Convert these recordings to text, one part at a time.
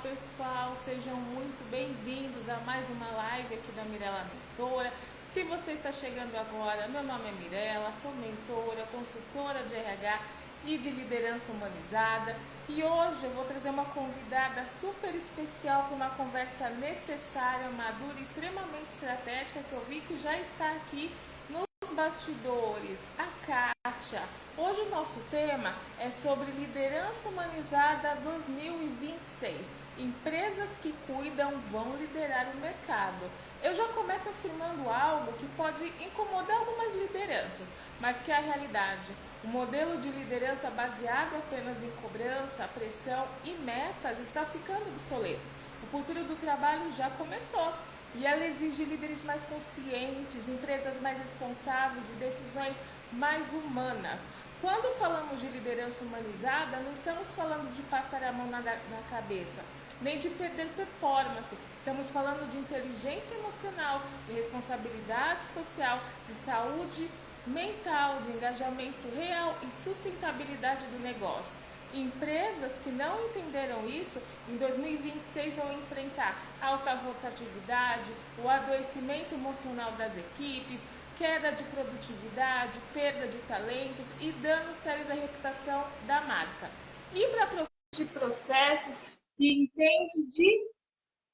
pessoal, sejam muito bem-vindos a mais uma live aqui da Mirella Mentora. Se você está chegando agora, meu nome é Mirella, sou mentora, consultora de RH e de liderança humanizada, e hoje eu vou trazer uma convidada super especial com uma conversa necessária, madura e extremamente estratégica, que eu vi que já está aqui nos bastidores, a Kátia. Hoje o nosso tema é sobre liderança humanizada 2026. Empresas que cuidam vão liderar o mercado. Eu já começo afirmando algo que pode incomodar algumas lideranças, mas que é a realidade. O modelo de liderança baseado apenas em cobrança, pressão e metas está ficando obsoleto. O futuro do trabalho já começou. E ela exige líderes mais conscientes, empresas mais responsáveis e decisões mais humanas. Quando falamos de liderança humanizada, não estamos falando de passar a mão na cabeça, nem de perder performance. Estamos falando de inteligência emocional, de responsabilidade social, de saúde mental, de engajamento real e sustentabilidade do negócio. Empresas que não entenderam isso, em 2026 vão enfrentar alta rotatividade, o adoecimento emocional das equipes, queda de produtividade, perda de talentos e danos sérios à reputação da marca. E para de processos que entende de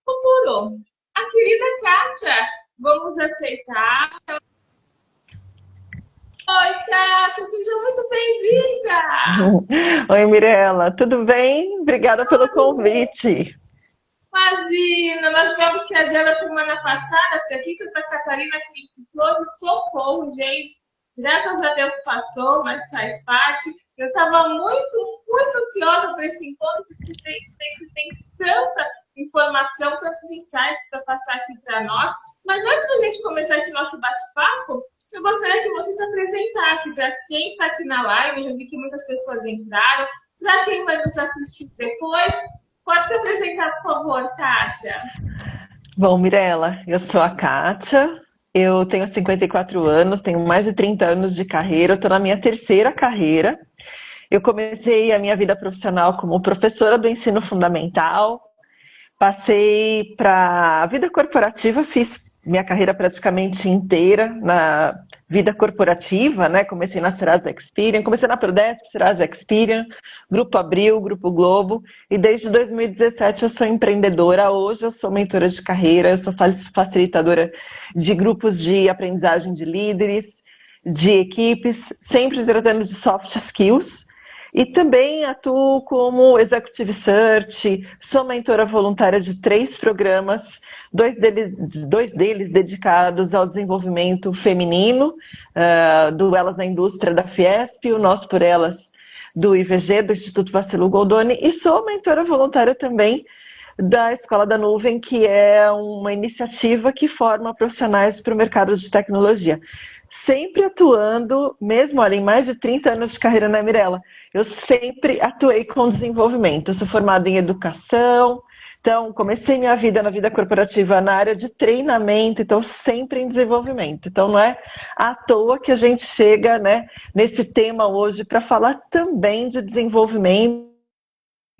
futuro, a querida Kátia, vamos aceitar. Oi, Kátia, seja muito bem-vinda! Oi, Mirella, tudo bem? Obrigada pelo convite. Imagina, nós tivemos que adiar na semana passada, porque aqui em Santa Catarina tem ciclone, socorro, gente. Graças a Deus passou, mas faz parte. Eu estava muito ansiosa para esse encontro, porque sempre tem tanta informação, tantos insights para passar aqui para nós. Mas antes da gente começar esse nosso bate-papo, eu gostaria que você se apresentasse para quem está aqui na live. Eu já vi que muitas pessoas entraram. Para quem vai nos assistir depois, pode se apresentar, por favor, Kátia. Bom, Mirella, eu sou a Kátia, eu tenho 54 anos, tenho mais de 30 anos de carreira, eu estou na minha terceira carreira. Eu comecei a minha vida profissional como professora do ensino fundamental, passei para a vida corporativa, fiz minha carreira praticamente inteira na vida corporativa, né? Comecei na Serasa Experian, comecei na Prodesp, Serasa Experian, Grupo Abril, Grupo Globo, e desde 2017 eu sou empreendedora. Hoje eu sou mentora de carreira, eu sou facilitadora de grupos de aprendizagem de líderes, de equipes, sempre tratando de soft skills. E também atuo como Executive Search, sou mentora voluntária de 3 programas, dois deles dedicados ao desenvolvimento feminino, do Elas na Indústria da Fiesp, o Nós por Elas do IVG, do Instituto Vacilo Goldoni, e sou mentora voluntária também da Escola da Nuvem, que é uma iniciativa que forma profissionais para o mercado de tecnologia. Sempre atuando, mesmo olha, em mais de 30 anos de carreira na Mirella, eu sempre atuei com desenvolvimento. Eu sou formada em educação, então comecei minha vida na vida corporativa na área de treinamento, então sempre em desenvolvimento. Então não é à toa que a gente chega, né, nesse tema hoje para falar também de desenvolvimento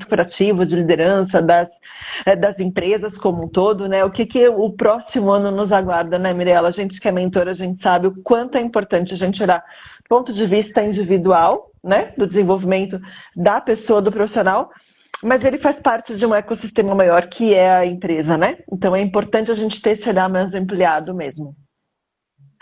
corporativo, de liderança das empresas como um todo, né? O que o próximo ano nos aguarda, né, Mirella? A gente que é mentora, a gente sabe o quanto é importante a gente olhar do ponto de vista individual, né, do desenvolvimento da pessoa, do profissional, mas ele faz parte de um ecossistema maior que é a empresa, né? Então é importante a gente ter esse olhar mais ampliado mesmo.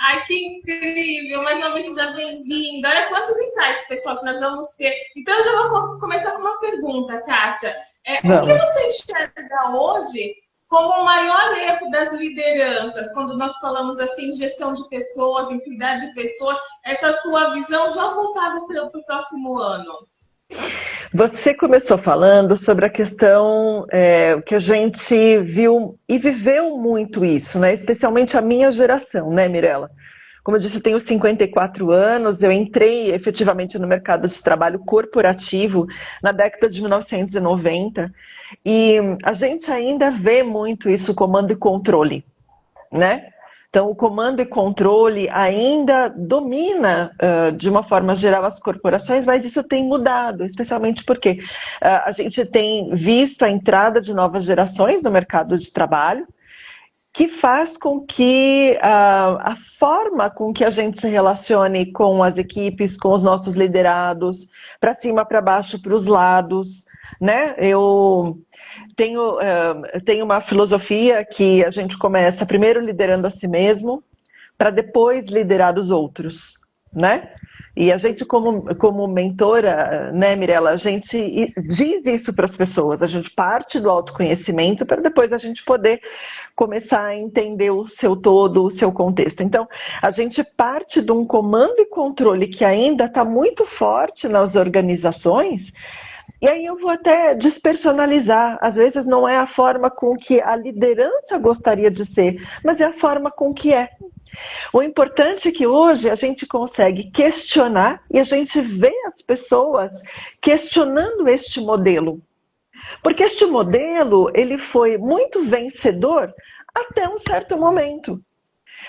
Ai, que incrível! Mais uma vez, seja bem-vinda. Olha quantos insights, pessoal, que nós vamos ter. Então, eu já vou começar com uma pergunta, Kátia. O que Vamos. você enxerga hoje como o maior erro das lideranças, quando nós falamos assim, em gestão de pessoas, em cuidar de pessoas, essa sua visão já voltada para o próximo ano? Você começou falando sobre a questão que a gente viu e viveu muito isso, né? Especialmente a minha geração, né, Mirella? Como eu disse, eu tenho 54 anos, eu entrei efetivamente no mercado de trabalho corporativo na década de 1990 e a gente ainda vê muito isso, comando e controle, né? Então, o comando e controle ainda domina, de uma forma geral, as corporações, mas isso tem mudado, especialmente porque a gente tem visto a entrada de novas gerações no mercado de trabalho, que faz com que a forma com que a gente se relacione com as equipes, com os nossos liderados, para cima, para baixo, para os lados, né? Eu tenho uma filosofia que a gente começa primeiro liderando a si mesmo, para depois liderar os outros, né? E a gente, como mentora, né, Mirela, a gente diz isso para as pessoas, a gente parte do autoconhecimento para depois a gente poder começar a entender o seu todo, o seu contexto. Então, a gente parte de um comando e controle que ainda está muito forte nas organizações. E aí eu vou até despersonalizar. Às vezes não é a forma com que a liderança gostaria de ser, mas é a forma com que é. O importante é que hoje a gente consegue questionar e a gente vê as pessoas questionando este modelo. Porque este modelo, ele foi muito vencedor até um certo momento.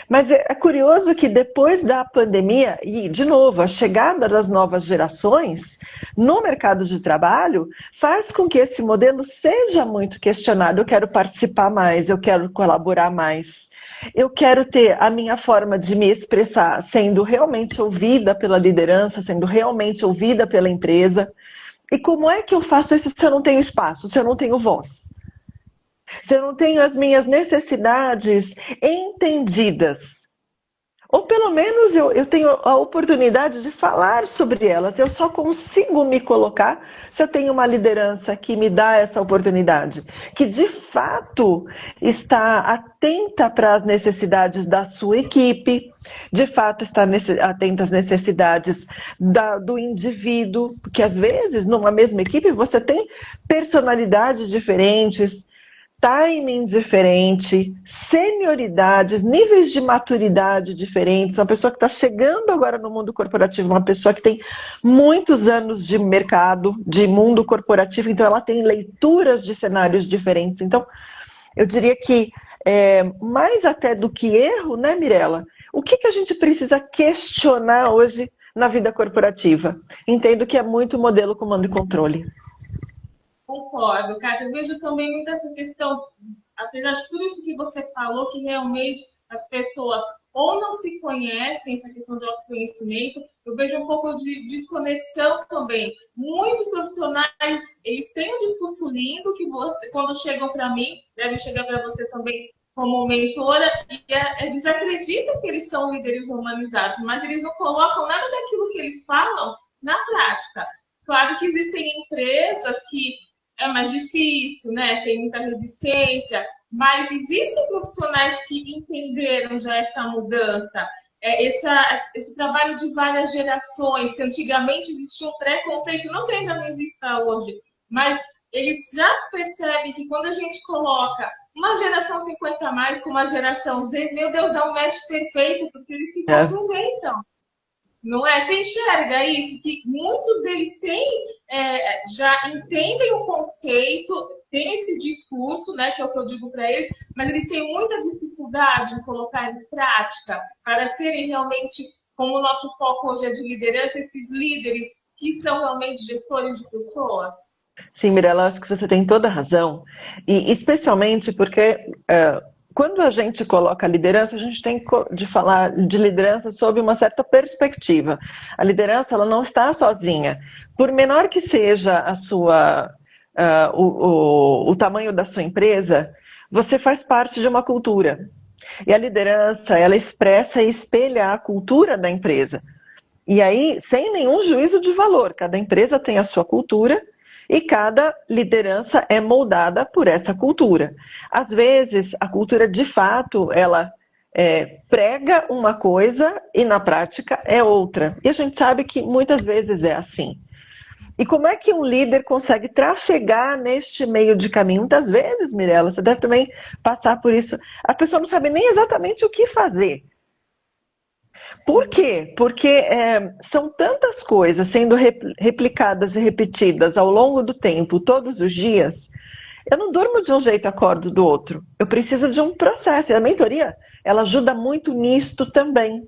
Mas é curioso que depois da pandemia, e de novo, a chegada das novas gerações no mercado de trabalho faz com que esse modelo seja muito questionado. Eu quero participar mais, eu quero colaborar mais, eu quero ter a minha forma de me expressar sendo realmente ouvida pela liderança, sendo realmente ouvida pela empresa. E como é que eu faço isso se eu não tenho espaço, se eu não tenho voz? Se eu não tenho as minhas necessidades entendidas? Ou pelo menos eu tenho a oportunidade de falar sobre elas. Eu só consigo me colocar se eu tenho uma liderança que me dá essa oportunidade, que de fato está atenta para as necessidades da sua equipe, de fato está atenta às necessidades do indivíduo, porque às vezes numa mesma equipe você tem personalidades diferentes, timing diferente, senioridades, níveis de maturidade diferentes. Uma pessoa que está chegando agora no mundo corporativo, uma pessoa que tem muitos anos de mercado, de mundo corporativo, então ela tem leituras de cenários diferentes. Então, eu diria que mais até do que erro, né, Mirela? O que a gente precisa questionar hoje na vida corporativa? Entendo que é muito modelo comando e controle. Concordo, Kátia. Eu vejo também muito essa questão, apesar de tudo isso que você falou, que realmente as pessoas ou não se conhecem, essa questão de autoconhecimento, eu vejo um pouco de desconexão também. Muitos profissionais, eles têm um discurso lindo que você, quando chegam para mim, devem chegar para você também como mentora, e eles acreditam que eles são líderes humanizados, mas eles não colocam nada daquilo que eles falam na prática. Claro que existem empresas que é mais difícil, né? Tem muita resistência, mas existem profissionais que entenderam já essa mudança, esse trabalho de várias gerações, que antigamente existia um preconceito, não que ainda não exista hoje, mas eles já percebem que quando a gente coloca uma geração 50 a mais com uma geração Z, meu Deus, dá um match perfeito, porque eles se complementam. Não é? Você enxerga isso, que muitos deles já entendem o conceito, têm esse discurso, né, que é o que eu digo para eles, mas eles têm muita dificuldade em colocar em prática para serem realmente, como o nosso foco hoje é de liderança, esses líderes que são realmente gestores de pessoas. Sim, Mirella, acho que você tem toda a razão, e especialmente porque quando a gente coloca a liderança, a gente tem de falar de liderança sob uma certa perspectiva. A liderança, ela não está sozinha. Por menor que seja o tamanho da sua empresa, você faz parte de uma cultura. E a liderança, ela expressa e espelha a cultura da empresa. E aí, sem nenhum juízo de valor, cada empresa tem a sua cultura, e cada liderança é moldada por essa cultura. Às vezes, a cultura, de fato, ela prega uma coisa e, na prática, é outra. E a gente sabe que muitas vezes é assim. E como é que um líder consegue trafegar neste meio de caminho? Muitas vezes, Mirella, você deve também passar por isso. A pessoa não sabe nem exatamente o que fazer. Por quê? Porque são tantas coisas sendo replicadas e repetidas ao longo do tempo, todos os dias. Eu não durmo de um jeito e acordo do outro. Eu preciso de um processo. E a mentoria, ela ajuda muito nisto também.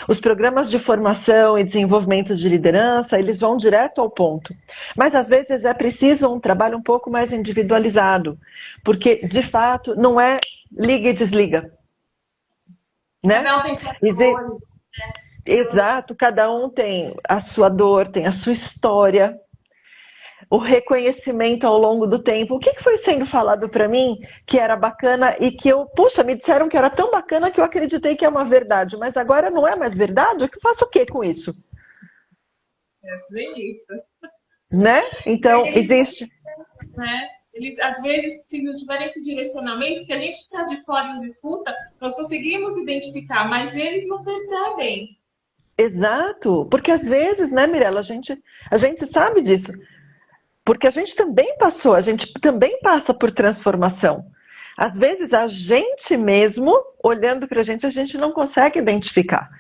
Os programas de formação e desenvolvimento de liderança, eles vão direto ao ponto. Mas, às vezes, é preciso um trabalho um pouco mais individualizado. Porque, de fato, não é liga e desliga. Né? Cada um tem sua dor, Exato, cada um tem a sua dor, tem a sua história, o reconhecimento ao longo do tempo. O que foi sendo falado para mim que era bacana e que puxa, me disseram que era tão bacana que eu acreditei que é uma verdade, mas agora não é mais verdade? Eu faço o que com isso? É bem isso. Né? Então, existe... Né? Eles, às vezes, se não tiverem esse direcionamento, que a gente que está de fora e os escuta, nós conseguimos identificar, mas eles não percebem. Exato, porque às vezes, né, Mirella, a gente sabe disso, porque a gente também passa por transformação. Às vezes a gente mesmo, olhando para a gente não consegue identificar.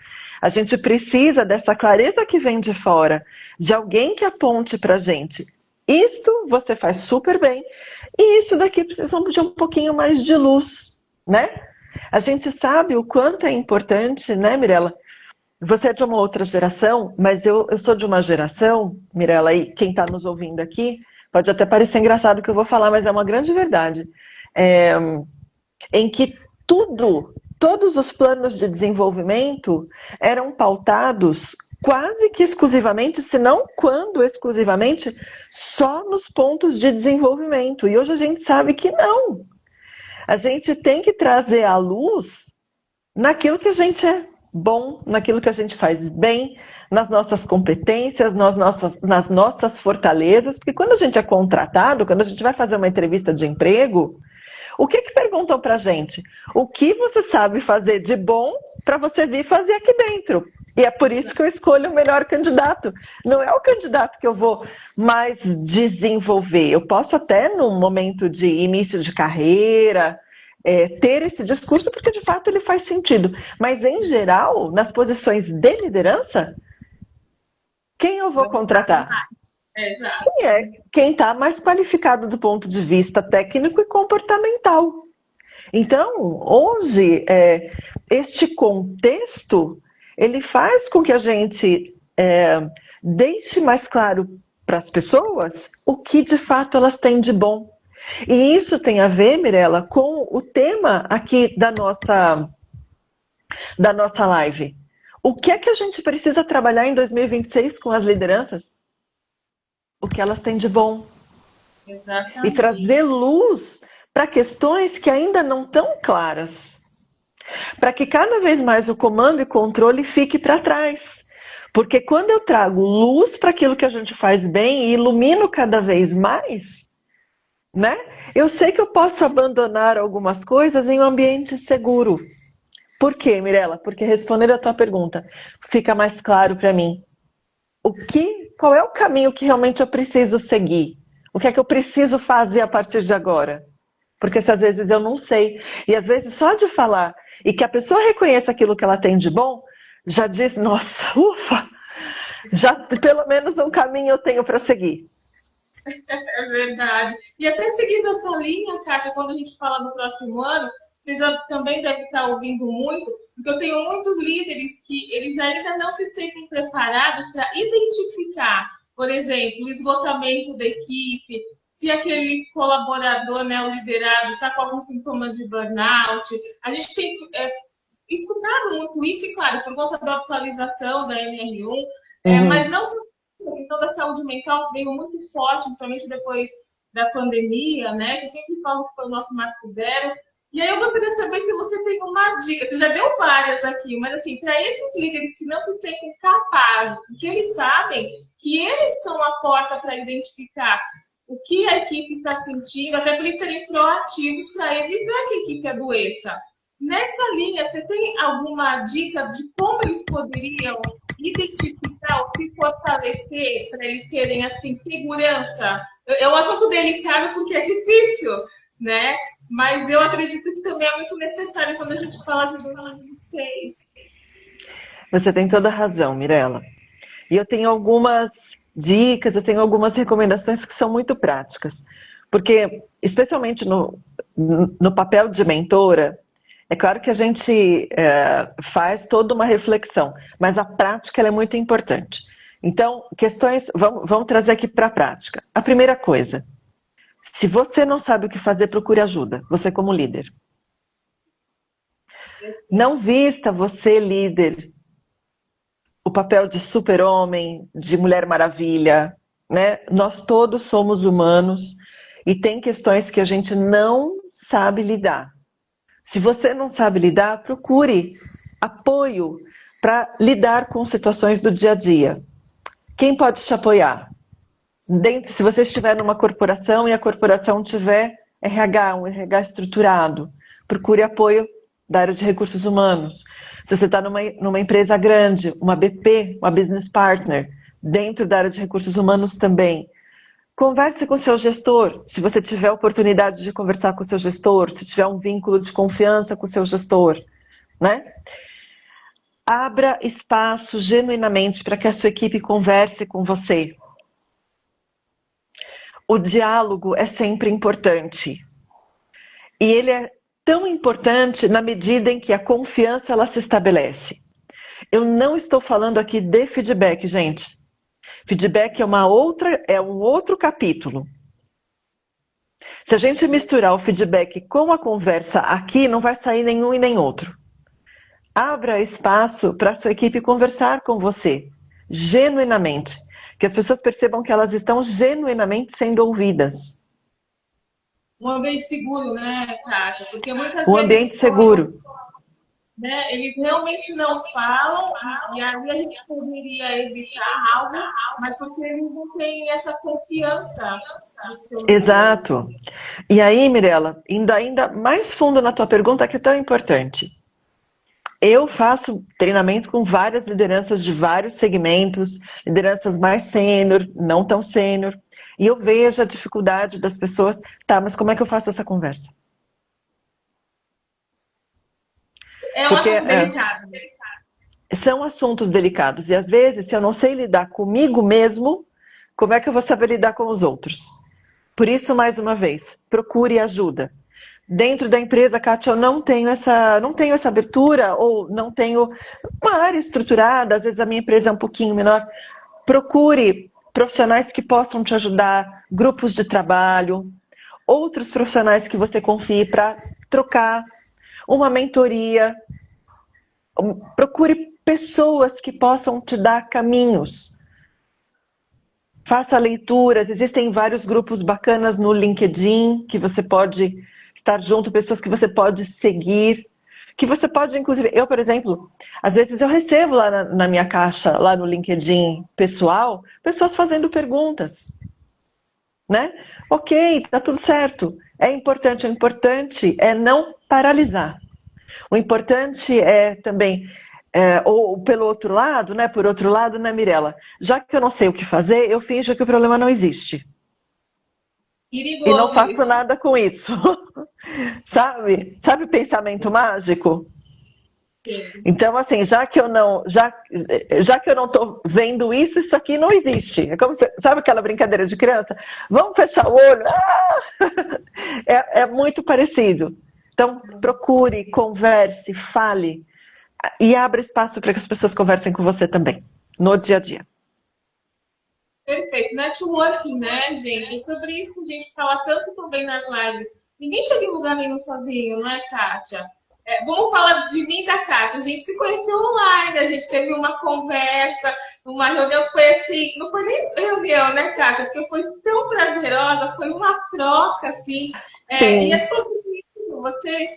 A gente precisa dessa clareza que vem de fora, de alguém que aponte para a gente. Isto você faz super bem, e isso daqui precisamos de um pouquinho mais de luz, né? A gente sabe o quanto é importante, né, Mirella? Você é de uma outra geração, mas eu sou de uma geração, Mirella, e quem está nos ouvindo aqui, pode até parecer engraçado o que eu vou falar, mas é uma grande verdade, em que todos os planos de desenvolvimento eram pautados quase que exclusivamente, se não quando exclusivamente, só nos pontos de desenvolvimento. E hoje a gente sabe que não. A gente tem que trazer à luz naquilo que a gente é bom, naquilo que a gente faz bem, nas nossas competências, nas nossas fortalezas, porque quando a gente é contratado, quando a gente vai fazer uma entrevista de emprego, o que perguntam pra gente? O que você sabe fazer de bom para você vir fazer aqui dentro? E é por isso que eu escolho o melhor candidato. Não é o candidato que eu vou mais desenvolver. Eu posso até, num momento de início de carreira, ter esse discurso, porque de fato ele faz sentido. Mas, em geral, nas posições de liderança, quem eu vou contratar? Quem está mais qualificado do ponto de vista técnico e comportamental. Então, hoje, este contexto, ele faz com que a gente deixe mais claro para as pessoas o que de fato elas têm de bom. E isso tem a ver, Mirella, com o tema aqui da nossa live. O que é que a gente precisa trabalhar em 2026 com as lideranças? O que elas têm de bom. Exatamente. E trazer luz para questões que ainda não estão claras. Para que cada vez mais o comando e controle fique para trás. Porque quando eu trago luz para aquilo que a gente faz bem e ilumino cada vez mais, né? Eu sei que eu posso abandonar algumas coisas em um ambiente seguro. Por quê, Mirella? Porque respondendo a tua pergunta, fica mais claro para mim. Qual é o caminho que realmente eu preciso seguir? O que é que eu preciso fazer a partir de agora? Porque se às vezes eu não sei, e às vezes só de falar e que a pessoa reconheça aquilo que ela tem de bom, já diz, nossa, ufa, já pelo menos um caminho eu tenho para seguir. É verdade. E até seguindo essa linha, Kátia, quando a gente fala no próximo ano, você já também deve estar ouvindo muito, porque eu tenho muitos líderes que eles ainda não se sentem preparados para identificar, por exemplo, o esgotamento da equipe, se aquele colaborador, né, o liderado, está com algum sintoma de burnout. A gente tem escutado muito isso, e claro, por conta da atualização da NR1, mas não só a questão da saúde mental veio muito forte, principalmente depois da pandemia, né? Que eu sempre falo que foi o nosso marco zero. E aí eu gostaria de saber se você tem uma dica. Você já deu várias aqui, mas assim, para esses líderes que não se sentem capazes, porque eles sabem que eles são a porta para identificar o que a equipe está sentindo, até para eles serem proativos para evitar que a equipe adoeça. Nessa linha, você tem alguma dica de como eles poderiam identificar ou se fortalecer para eles terem assim segurança? É um assunto delicado porque é difícil, né? Mas eu acredito que também é muito necessário quando a gente fala de 2026. Você tem toda a razão, Mirella. E eu tenho algumas dicas, eu tenho algumas recomendações que são muito práticas. Porque, especialmente no papel de mentora, é claro que a gente faz toda uma reflexão, mas a prática ela é muito importante. Então, questões, vamos trazer aqui para a prática. A primeira coisa, se você não sabe o que fazer, procure ajuda, você como líder. Não vista você, líder, o papel de super-homem, de Mulher Maravilha, né? Nós todos somos humanos e tem questões que a gente não sabe lidar. Se você não sabe lidar, procure apoio para lidar com situações do dia a dia. Quem pode te apoiar? Se você estiver numa corporação e a corporação tiver RH, um RH estruturado, procure apoio da área de recursos humanos. Se você está numa empresa grande, uma BP, uma business partner, dentro da área de recursos humanos também, converse com o seu gestor, se você tiver oportunidade de conversar com o seu gestor, se tiver um vínculo de confiança com o seu gestor, né? Abra espaço genuinamente para que a sua equipe converse com você. O diálogo é sempre importante. E ele é tão importante na medida em que a confiança ela se estabelece. Eu não estou falando aqui de feedback, gente. Feedback é um outro capítulo. Se a gente misturar o feedback com a conversa aqui, não vai sair nenhum e nem outro. Abra espaço para a sua equipe conversar com você, genuinamente. Que as pessoas percebam que elas estão genuinamente sendo ouvidas. Um ambiente seguro, né, Kátia? Porque muitas Um vezes ambiente seguro. né, eles realmente não falam, e aí a gente poderia evitar algo, mas porque eles não têm essa confiança no seu líder. Exato. E aí, Mirela, indo ainda mais fundo na tua pergunta, que é tão importante. Eu faço treinamento com várias lideranças de vários segmentos, lideranças mais sênior, não tão sênior, e eu vejo a dificuldade das pessoas. Tá, mas como é que eu faço essa conversa? É um assunto delicado. São assuntos delicados, e às vezes, se eu não sei lidar comigo mesmo, como é que eu vou saber lidar com os outros? Por isso, mais uma vez, procure ajuda. Dentro da empresa, Kátia, eu não tenho essa abertura, ou não tenho uma área estruturada, às vezes a minha empresa é um pouquinho menor. Procure profissionais que possam te ajudar, grupos de trabalho, outros profissionais que você confie para trocar, uma mentoria. Procure pessoas que possam te dar caminhos. Faça leituras, existem vários grupos bacanas no LinkedIn que você pode estar junto, pessoas que você pode seguir, que você pode, inclusive, eu, por exemplo, às vezes eu recebo lá na minha caixa, lá no LinkedIn pessoal, pessoas fazendo perguntas, né? Ok, tá tudo certo, é importante, o importante é não paralisar. O importante é também, ou pelo outro lado, né? Por outro lado, né, Mirela? Já que eu não sei o que fazer, eu finjo que o problema não existe. Perigoso e não faço isso. nada com isso. Sabe? Sabe o pensamento mágico? Sim. Então, assim, já que eu não estou vendo isso, isso aqui não existe. É como sabe aquela brincadeira de criança? Vamos fechar o olho? É muito parecido. Então, procure, converse, fale e abra espaço para que as pessoas conversem com você também, no dia a dia. Perfeito. Networking, né, gente? É sobre isso que a gente fala tanto também nas lives. Ninguém chega em lugar nenhum sozinho, não é, Kátia? Vamos falar de mim e da Kátia. A gente se conheceu online, a gente teve uma conversa, uma reunião que foi assim, não foi nem reunião, né, Kátia? Porque foi tão prazerosa, foi uma troca, assim. E é sobre isso, vocês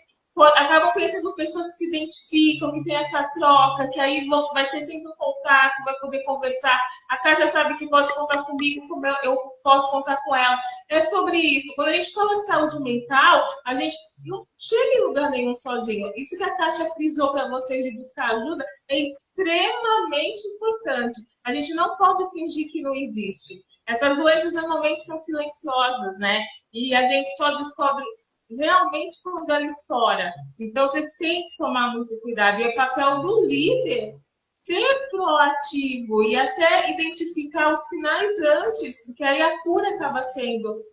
acabam conhecendo pessoas que se identificam, que tem essa troca, que aí vai ter sempre um contato, vai poder conversar. A Kátia sabe que pode contar comigo, como eu posso contar com ela. É sobre isso. Quando a gente fala de saúde mental, a gente não chega em lugar nenhum sozinho. Isso que a Kátia frisou para vocês de buscar ajuda é extremamente importante. A gente não pode fingir que não existe. Essas doenças normalmente são silenciosas, né? E a gente só descobre realmente quando ela estoura. Então, vocês têm que tomar muito cuidado. E é papel do líder ser proativo e até identificar os sinais antes, porque aí a cura acaba sendo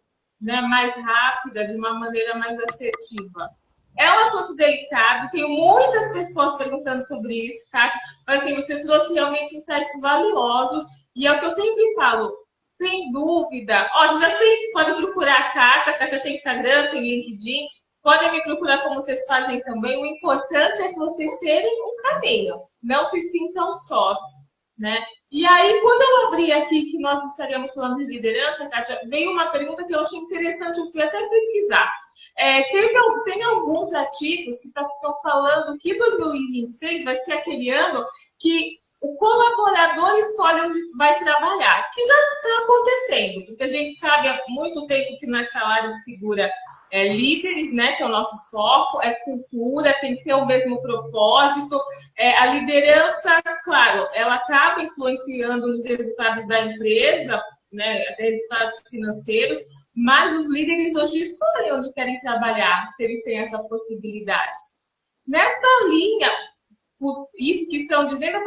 né, mais rápida, de uma maneira mais assertiva. É um assunto delicado, tenho muitas pessoas perguntando sobre isso, Kátia, mas assim, você trouxe realmente insights valiosos, e é o que eu sempre falo, tem dúvida, ó, você já tem, pode procurar a Kátia tem Instagram, tem LinkedIn, podem me procurar como vocês fazem também, o importante é que vocês terem um caminho, não se sintam sós, né? E aí, quando eu abri aqui que nós estaríamos falando de liderança, Kátia, veio uma pergunta que eu achei interessante, eu fui até pesquisar. Tem alguns artigos que estão falando que 2026 vai ser aquele ano que o colaborador escolhe onde vai trabalhar, que já está acontecendo, porque a gente sabe há muito tempo que nessa área de segura líderes, né, que é o nosso foco, é cultura, tem que ter o mesmo propósito. A liderança, claro, ela acaba influenciando nos resultados da empresa, né, até resultados financeiros, mas os líderes hoje escolhem onde querem trabalhar, se eles têm essa possibilidade. Nessa linha, por isso que estão dizendo,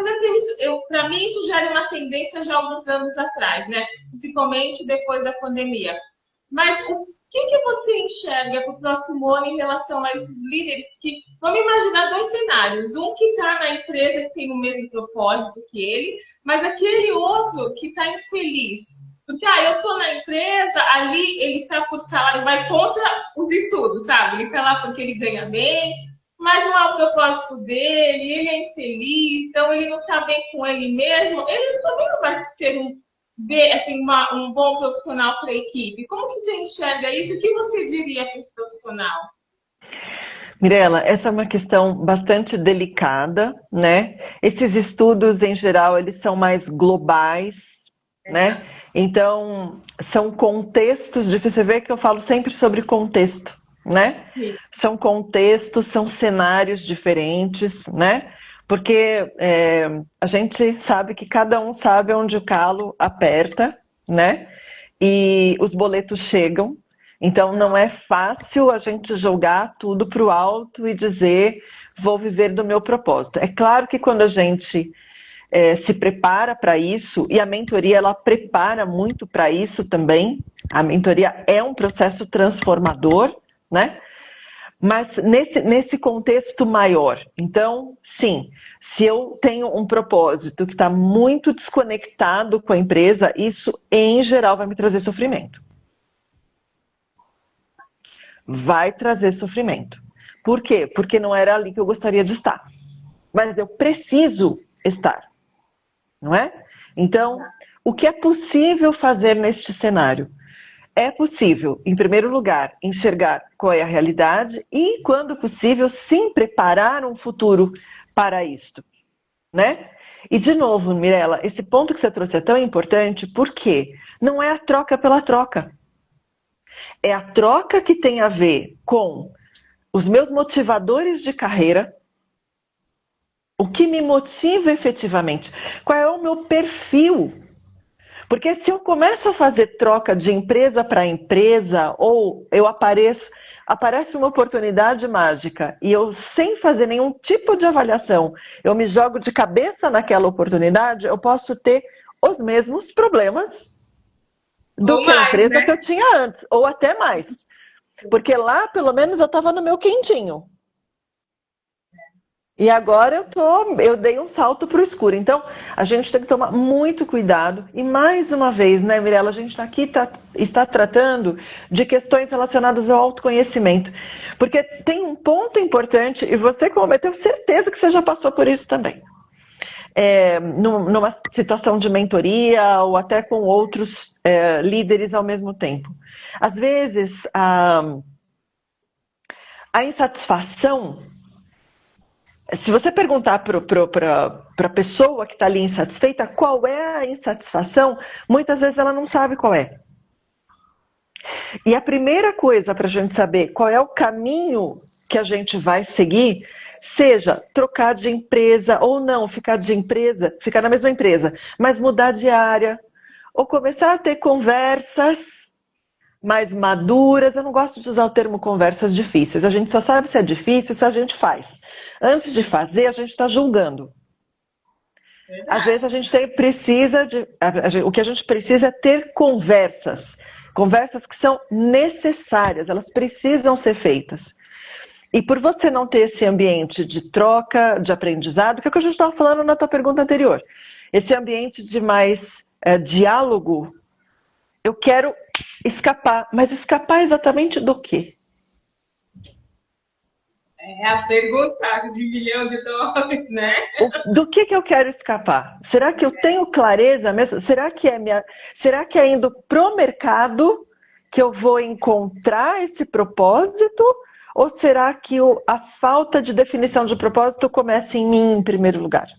para mim isso já era uma tendência já há alguns anos atrás, né? Principalmente depois da pandemia. Mas o que você enxerga para o próximo ano em relação a esses líderes que, vamos imaginar dois cenários, um que está na empresa que tem o mesmo propósito que ele, mas aquele outro que está infeliz. Porque, eu estou na empresa, ali ele está por salário, vai contra os estudos, sabe? Ele está lá porque ele ganha bem, mas não é o propósito dele, ele é infeliz, então ele não está bem com ele mesmo, ele também não vai ser um bom profissional para a equipe. Como que você enxerga isso? O que você diria para esse profissional? Mirela, essa é uma questão bastante delicada, né? Esses estudos, em geral, eles são mais globais, né? Então, são contextos, difícil ver que eu falo sempre sobre contexto, né? Sim. São contextos, são cenários diferentes, né? Porque a gente sabe que cada um sabe onde o calo aperta, né? E os boletos chegam, então não é fácil a gente jogar tudo para o alto e dizer vou viver do meu propósito. É claro que quando a gente se prepara para isso, e a mentoria ela prepara muito para isso também, a mentoria é um processo transformador, né? Mas nesse contexto maior, então, sim, se eu tenho um propósito que está muito desconectado com a empresa, isso, em geral, vai me trazer sofrimento. Vai trazer sofrimento. Por quê? Porque não era ali que eu gostaria de estar. Mas eu preciso estar, não é? Então, o que é possível fazer neste cenário? É possível, em primeiro lugar, enxergar qual é a realidade e, quando possível, sim preparar um futuro para isto, né? E, de novo, Mirela, esse ponto que você trouxe é tão importante porque não é a troca pela troca. É a troca que tem a ver com os meus motivadores de carreira, o que me motiva efetivamente, qual é o meu perfil. Porque se eu começo a fazer troca de empresa para empresa, ou eu aparece uma oportunidade mágica e eu, sem fazer nenhum tipo de avaliação, eu me jogo de cabeça naquela oportunidade, eu posso ter os mesmos problemas do que a empresa, né, que eu tinha antes, ou até mais. Porque lá, pelo menos, eu estava no meu quentinho. E agora eu dei um salto para o escuro. Então, a gente tem que tomar muito cuidado. E mais uma vez, né, Mirela, a gente está tratando de questões relacionadas ao autoconhecimento. Porque tem um ponto importante, e você, como eu tenho certeza que você já passou por isso também. Numa situação de mentoria ou até com outros líderes ao mesmo tempo. Às vezes, a insatisfação... Se você perguntar para a pessoa que está ali insatisfeita qual é a insatisfação, muitas vezes ela não sabe qual é. E a primeira coisa para a gente saber qual é o caminho que a gente vai seguir, seja trocar de empresa ou não, ficar na mesma empresa, mas mudar de área, ou começar a ter conversas mais maduras. Eu não gosto de usar o termo conversas difíceis. A gente só sabe se é difícil se a gente faz. Antes de fazer, a gente está julgando. Verdade. Às vezes a gente precisa o que a gente precisa é ter conversas conversas que são necessárias, elas precisam ser feitas. E por você não ter esse ambiente de troca, de aprendizado, que é o que a gente estava falando na tua pergunta anterior, esse ambiente de mais diálogo, eu quero escapar, mas escapar exatamente do quê? É a pergunta de $1.000.000, né? Do que eu quero escapar? Será que eu tenho clareza mesmo? Será que é indo pro mercado que eu vou encontrar esse propósito? Ou será que a falta de definição de propósito começa em mim em primeiro lugar?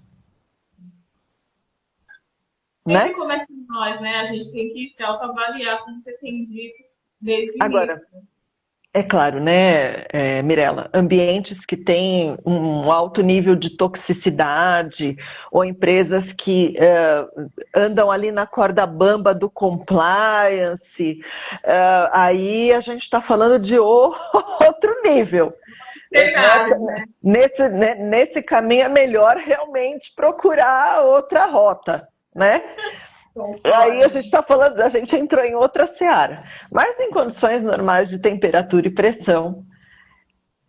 Sempre Né? começa em nós, né? A gente tem que se autoavaliar, como você tem dito desde o Agora, início. é claro, né, Mirela, ambientes que têm um alto nível de toxicidade ou empresas que andam ali na corda bamba do compliance, aí a gente está falando de outro nível. Verdade, né? Nesse caminho é melhor realmente procurar outra rota, né? Aí a gente está falando, a gente entrou em outra seara. Mas em condições normais de temperatura e pressão,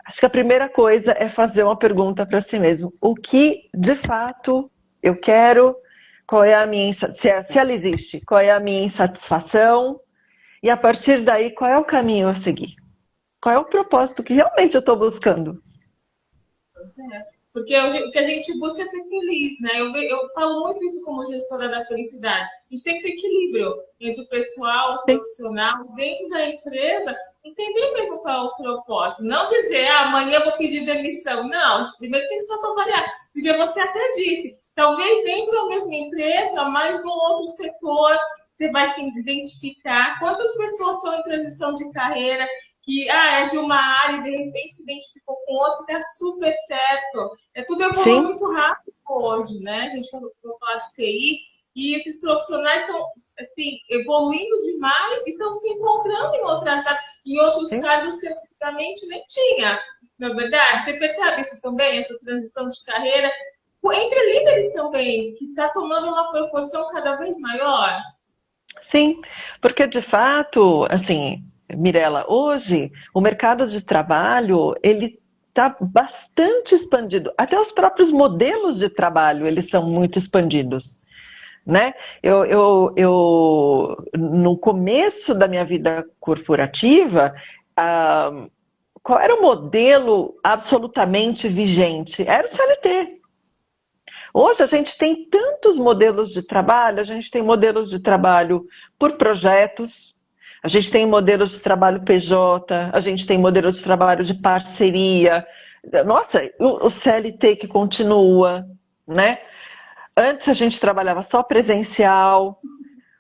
acho que a primeira coisa é fazer uma pergunta para si mesmo. O que de fato eu quero? Qual é a minha, se ela existe, qual é a minha insatisfação? E a partir daí, qual é o caminho a seguir? Qual é o propósito que realmente eu estou buscando? Porque o que a gente busca é ser feliz, né? Eu falo muito isso como gestora da felicidade. A gente tem que ter equilíbrio entre o pessoal, o profissional, dentro da empresa, entender mesmo qual é o propósito. Não dizer, amanhã eu vou pedir demissão. Não, primeiro tem que só trabalhar. Porque você até disse, talvez dentro da mesma empresa, mas num outro setor, você vai se identificar. Quantas pessoas estão em transição de carreira que é de uma área e de repente se identificou com outra e dá super certo. Tudo evolui muito rápido hoje, né? A gente vai falar de TI e esses profissionais estão assim, evoluindo demais e estão se encontrando em outras áreas, em outros cargos que antigamente nem tinha. Na verdade, você percebe isso também, essa transição de carreira? Entre líderes também, que está tomando uma proporção cada vez maior. Sim, porque de fato, assim, Mirela, hoje o mercado de trabalho, ele está bastante expandido. Até os próprios modelos de trabalho, eles são muito expandidos, né? No começo da minha vida corporativa, qual era o modelo absolutamente vigente? Era o CLT. Hoje a gente tem tantos modelos de trabalho, a gente tem modelos de trabalho por projetos, a gente tem modelos de trabalho PJ, a gente tem modelo de trabalho de parceria. Nossa, o CLT que continua, né? Antes a gente trabalhava só presencial.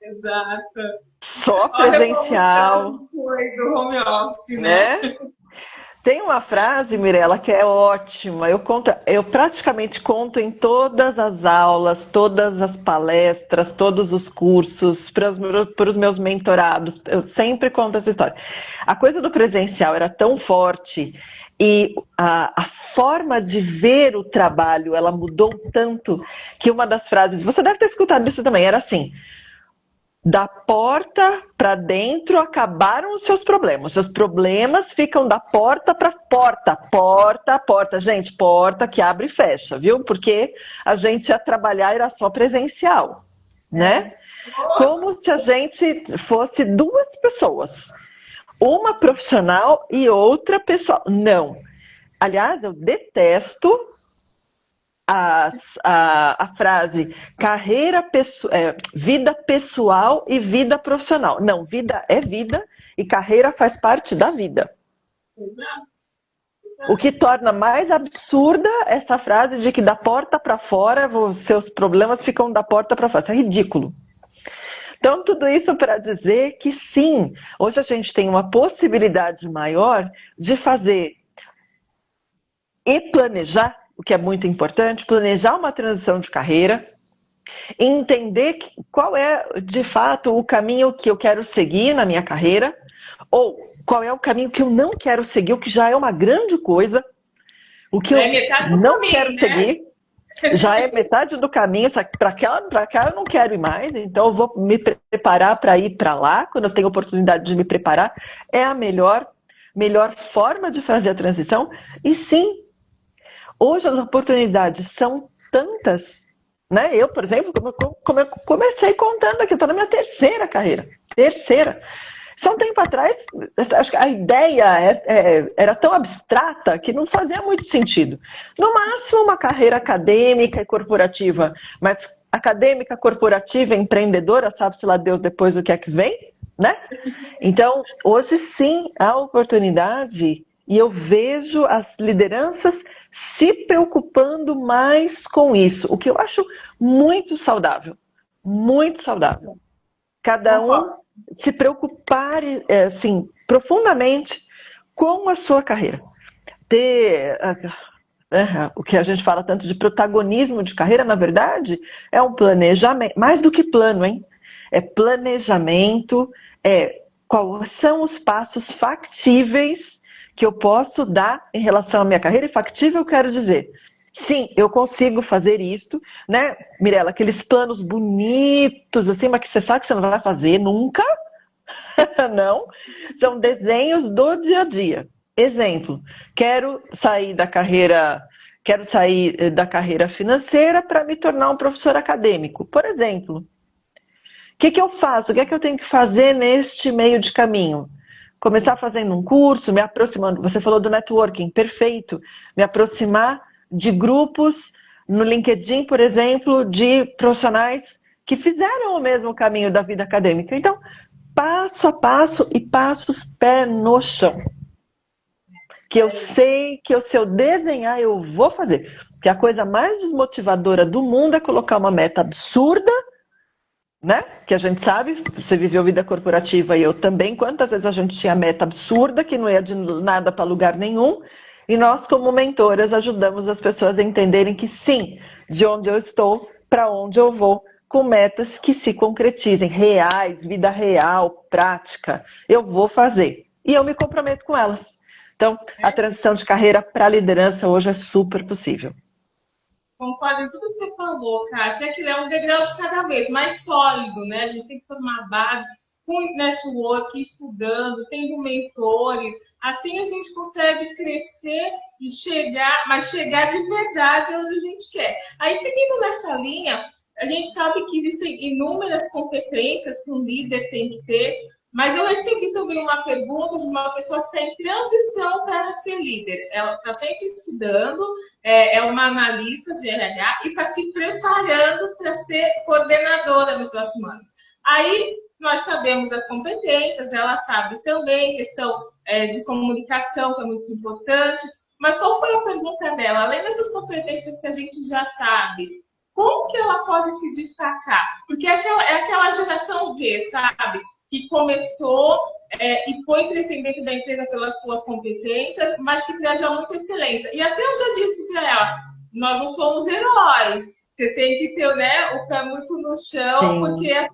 Exato. Só presencial. Foi do home office, né? Tem uma frase, Mirela, que é ótima. Eu praticamente conto em todas as aulas, todas as palestras, todos os cursos, para os meus mentorados. Eu sempre conto essa história. A coisa do presencial era tão forte e a forma de ver o trabalho, ela mudou tanto que uma das frases, você deve ter escutado isso também, era assim: da porta para dentro acabaram os seus problemas. Seus problemas ficam da porta para porta. Porta. Gente, porta que abre e fecha, viu? Porque a gente ia trabalhar era só presencial, né? Como se a gente fosse duas pessoas. Uma profissional e outra pessoal. Não. Aliás, eu detesto a frase vida pessoal e vida profissional. Não, vida é vida e carreira faz parte da vida. O que torna mais absurda essa frase de que da porta para fora os seus problemas ficam da porta para fora. Isso é ridículo. Então, tudo isso para dizer que sim, hoje a gente tem uma possibilidade maior de fazer e planejar, o que é muito importante, planejar uma transição de carreira, entender qual é, de fato, o caminho que eu quero seguir na minha carreira, ou qual é o caminho que eu não quero seguir, o que já é uma grande coisa, o que eu não quero seguir. Já é metade do caminho, só que para cá eu não quero ir mais, então eu vou me preparar para ir para lá, quando eu tenho oportunidade de me preparar. É a melhor forma de fazer a transição. E sim, hoje as oportunidades são tantas, né? Eu, por exemplo, como eu comecei contando aqui, eu estou na minha terceira carreira. Terceira. Só um tempo atrás, acho que a ideia era tão abstrata que não fazia muito sentido. No máximo, uma carreira acadêmica e corporativa, mas acadêmica, corporativa, empreendedora, sabe-se lá Deus depois o que é que vem, né? Então, hoje sim, há oportunidade e eu vejo as lideranças se preocupando mais com isso, o que eu acho muito saudável, muito saudável. Cada um se preocupar assim, profundamente com a sua carreira. Ter o que a gente fala tanto de protagonismo de carreira, na verdade, é um planejamento, mais do que plano, hein? É planejamento, quais são os passos factíveis que eu posso dar em relação à minha carreira. E factível eu quero dizer, sim, eu consigo fazer isto, né, Mirela? Aqueles planos bonitos, assim, mas que você sabe que você não vai fazer nunca. Não, são desenhos do dia a dia. Exemplo, quero sair da carreira financeira para me tornar um professor acadêmico, por exemplo. O que eu faço? O que é que eu tenho que fazer neste meio de caminho? Começar fazendo um curso, me aproximando. Você falou do networking, perfeito. Me aproximar de grupos no LinkedIn, por exemplo, de profissionais que fizeram o mesmo caminho da vida acadêmica. Então, passo a passo e passos pé no chão. Que eu sei que se eu desenhar, eu vou fazer. Porque a coisa mais desmotivadora do mundo é colocar uma meta absurda, né? Que a gente sabe, você viveu vida corporativa e eu também, quantas vezes a gente tinha meta absurda, que não ia de nada para lugar nenhum, e nós, como mentoras, ajudamos as pessoas a entenderem que sim, de onde eu estou, para onde eu vou, com metas que se concretizem, reais, vida real, prática, eu vou fazer. E eu me comprometo com elas. Então, a transição de carreira para a liderança hoje é super possível. Concordo em tudo que você falou, Kátia. É que é um degrau de cada vez mais sólido, né? A gente tem que formar base com network, estudando, tendo mentores. Assim a gente consegue crescer e chegar, mas chegar de verdade onde a gente quer. Aí, seguindo nessa linha, a gente sabe que existem inúmeras competências que um líder tem que ter, mas eu recebi também uma pergunta de uma pessoa que está em transição para ser líder. Ela está sempre estudando, é uma analista de RH e está se preparando para ser coordenadora no próximo ano. Aí nós sabemos as competências, ela sabe também questão de comunicação, que é muito importante. Mas qual foi a pergunta dela? Além dessas competências que a gente já sabe, como que ela pode se destacar? Porque é aquela geração Z, sabe? Que começou e foi crescendo dentro da empresa pelas suas competências, mas que trazia muita excelência. E até eu já disse para ela, nós não somos heróis. Você tem que ter, né, o pé muito no chão, sim, porque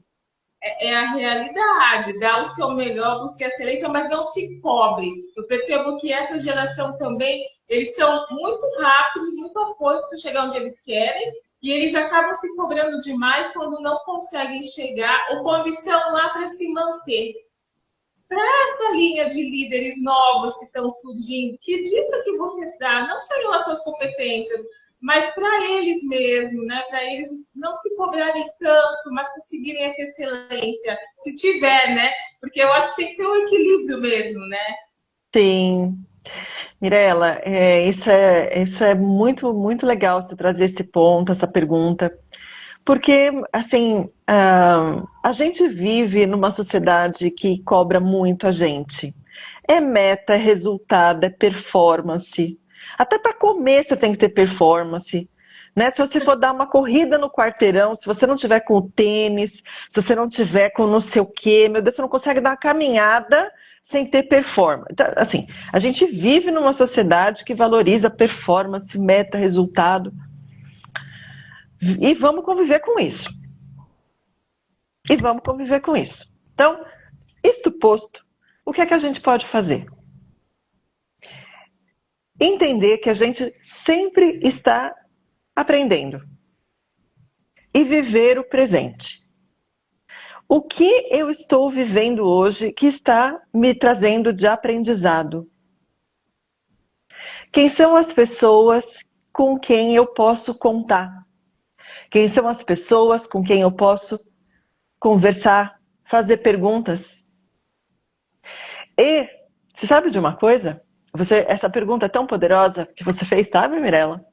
é a realidade. Dá o seu melhor, busque a excelência, mas não se cobre. Eu percebo que essa geração também, eles são muito rápidos, muito afoitos para chegar onde eles querem, e eles acabam se cobrando demais quando não conseguem chegar ou quando estão lá para se manter. Para essa linha de líderes novos que estão surgindo, que dica que você dá, não só em relação às competências, mas para eles mesmos, né? Para eles não se cobrarem tanto, mas conseguirem essa excelência, se tiver, né? Porque eu acho que tem que ter um equilíbrio mesmo, né? Sim. Mirela, isso é muito, muito legal você trazer esse ponto, essa pergunta, porque, assim, a gente vive numa sociedade que cobra muito a gente. É meta, é resultado, é performance. Até para comer você tem que ter performance. Né? Se você for dar uma corrida no quarteirão, se você não tiver com o tênis, se você não tiver com não sei o quê, meu Deus, você não consegue dar uma caminhada sem ter performance. Então, assim, a gente vive numa sociedade que valoriza performance, meta, resultado. E vamos conviver com isso. Então, isto posto, o que é que a gente pode fazer? Entender que a gente sempre está aprendendo e viver o presente. O que eu estou vivendo hoje que está me trazendo de aprendizado? Quem são as pessoas com quem eu posso contar? Quem são as pessoas com quem eu posso conversar, fazer perguntas? E você sabe de uma coisa? Essa pergunta é tão poderosa que você fez, sabe, Mirella?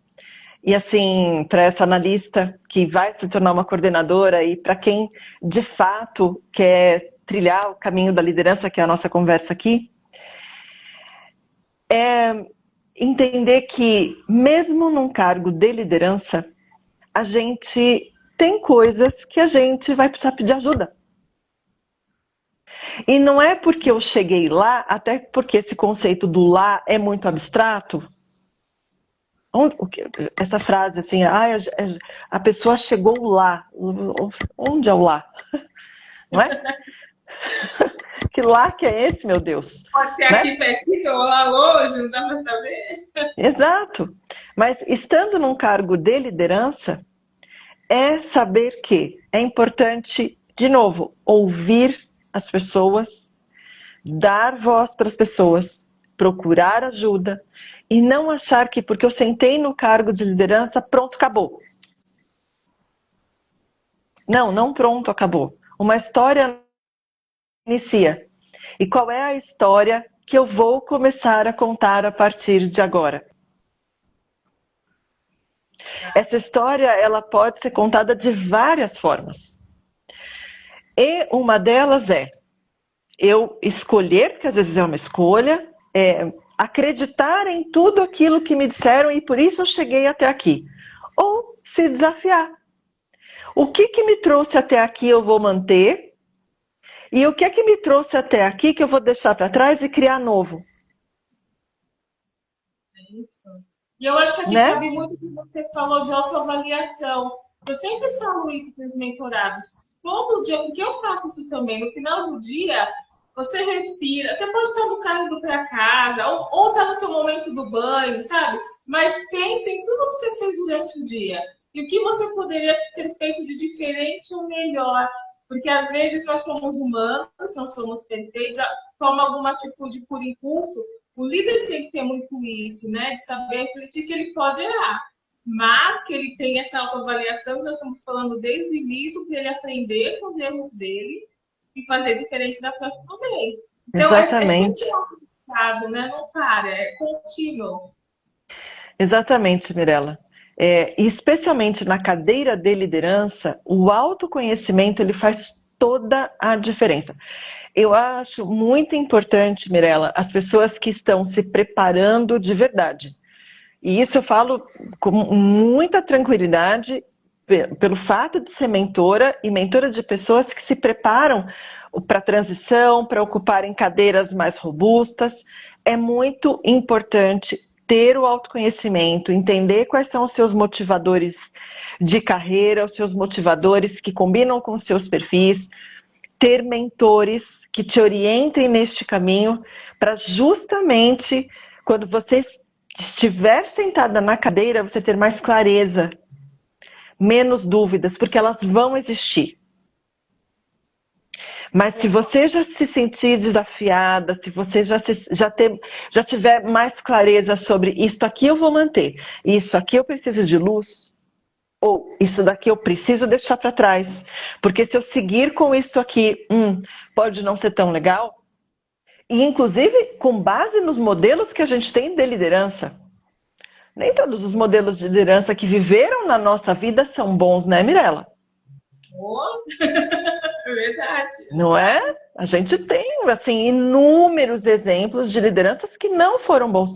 E assim, para essa analista que vai se tornar uma coordenadora e para quem de fato quer trilhar o caminho da liderança, que é a nossa conversa aqui, é entender que mesmo num cargo de liderança, a gente tem coisas que a gente vai precisar pedir ajuda. E não é porque eu cheguei lá, até porque esse conceito do lá é muito abstrato. Essa frase assim, a pessoa chegou lá. Onde é o lá? Não é? Que lá que é esse, meu Deus? Pode ser aqui pertinho ou lá longe, não dá para saber. Exato. Mas estando num cargo de liderança, é saber que é importante, de novo, ouvir as pessoas, dar voz para as pessoas, procurar ajuda e não achar que porque eu sentei no cargo de liderança, pronto, acabou. Não pronto, acabou. Uma história inicia. E qual é a história que eu vou começar a contar a partir de agora? Essa história, ela pode ser contada de várias formas. E uma delas é eu escolher, porque às vezes é uma escolha, acreditar em tudo aquilo que me disseram e por isso eu cheguei até aqui. Ou se desafiar. O que me trouxe até aqui eu vou manter e o que me trouxe até aqui que eu vou deixar para trás e criar novo. E eu acho que aqui cabe muito o que você falou de autoavaliação. Eu sempre falo isso para os mentorados. Todo dia, porque eu faço isso também, no final do dia, você respira. Você pode estar no carro indo para casa, ou tá no seu momento do banho, sabe? Mas pense em tudo que você fez durante o dia. E o que você poderia ter feito de diferente ou melhor. Porque às vezes nós somos humanos, não somos perfeitos, toma alguma atitude por impulso. O líder tem que ter muito isso, né? De saber refletir que ele pode errar, mas que ele tem essa autoavaliação que nós estamos falando desde o início para ele aprender com os erros dele e fazer diferente da próxima vez. Então, Exatamente. É sempre autocuidado, né? Não para, é contínuo. Exatamente, Mirella. Especialmente na cadeira de liderança, o autoconhecimento ele faz toda a diferença. Eu acho muito importante, Mirella, as pessoas que estão se preparando de verdade. E isso eu falo com muita tranquilidade pelo fato de ser mentora e mentora de pessoas que se preparam para a transição, para ocuparem cadeiras mais robustas. É muito importante ter o autoconhecimento, entender quais são os seus motivadores de carreira, os seus motivadores que combinam com os seus perfis, ter mentores que te orientem neste caminho para justamente quando você estiver sentada na cadeira, você ter mais clareza, menos dúvidas, porque elas vão existir. Mas se você já se sentir desafiada, se você já tiver mais clareza sobre isso aqui eu vou manter, isso aqui eu preciso de luz, ou isso daqui eu preciso deixar para trás, porque se eu seguir com isso aqui, pode não ser tão legal. E inclusive com base nos modelos que a gente tem de liderança. Nem todos os modelos de liderança que viveram na nossa vida são bons, né, Mirella? É verdade. Não é? A gente tem, assim, inúmeros exemplos de lideranças que não foram bons.